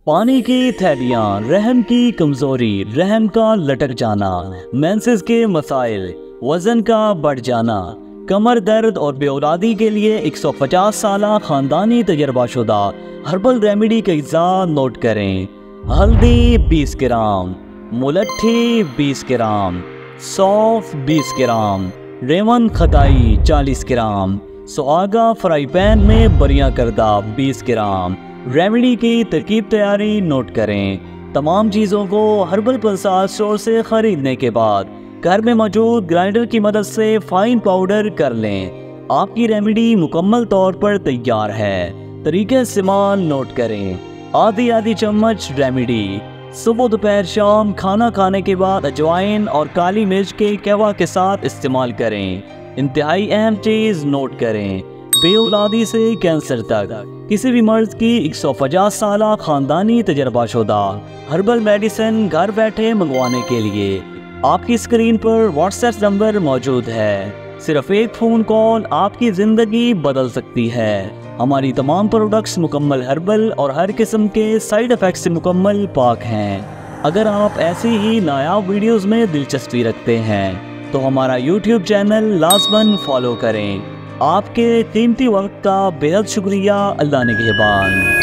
पानी की थैलियाँ, रहम की कमजोरी, रहम का लटक जाना, मेंसेस के मसाइल, वजन का बढ़ जाना, कमर दर्द और बेऔलादी के लिए 150 साला खानदानी तजर्बाशुदा हर्बल रेमेडी के अज्जा नोट करें। हल्दी 20 ग्राम, मुलट्ठी 20 ग्राम, सौंफ 20 ग्राम, रेवन खताई 40 ग्राम, सुहागा फ्राई पैन में बरिया करदा 20 ग्राम। रेमेडी की तरकीब तैयारी नोट करें। तमाम चीज़ों को हर्बल पल्सार स्टोर से ख़रीदने के बाद घर में मौजूद ग्राइंडर की मदद से फाइन पाउडर कर लें। आपकी रेमेडी मुकम्मल तौर पर तैयार है। तरीके इस्तेमाल नोट करें। आधी चम्मच रेमेडी सुबह दोपहर शाम खाना खाने के बाद अजवाइन और काली मिर्च के कहवा के साथ इस्तेमाल करें। इंतहाई अहम चीज़ नोट करें, बेऔलादी से कैंसर तक किसी भी मर्ज की 150 साला खानदानी तजर्बाशुदा हर्बल मेडिसिन घर बैठे मंगवाने के लिए आपकी स्क्रीन पर व्हाट्सएप नंबर मौजूद है। सिर्फ एक फ़ोन कॉल आपकी ज़िंदगी बदल सकती है। हमारी तमाम प्रोडक्ट्स मुकम्मल हर्बल और हर किस्म के साइड इफ़ेक्ट्स से मुकम्मल पाक हैं। अगर आप ऐसी ही नायाब वीडियोस में दिलचस्पी रखते हैं तो हमारा यूट्यूब चैनल लाज़मन फॉलो करें। आपके कीमती वक्त का बेहद शुक्रिया। अल्लाह निगहबान।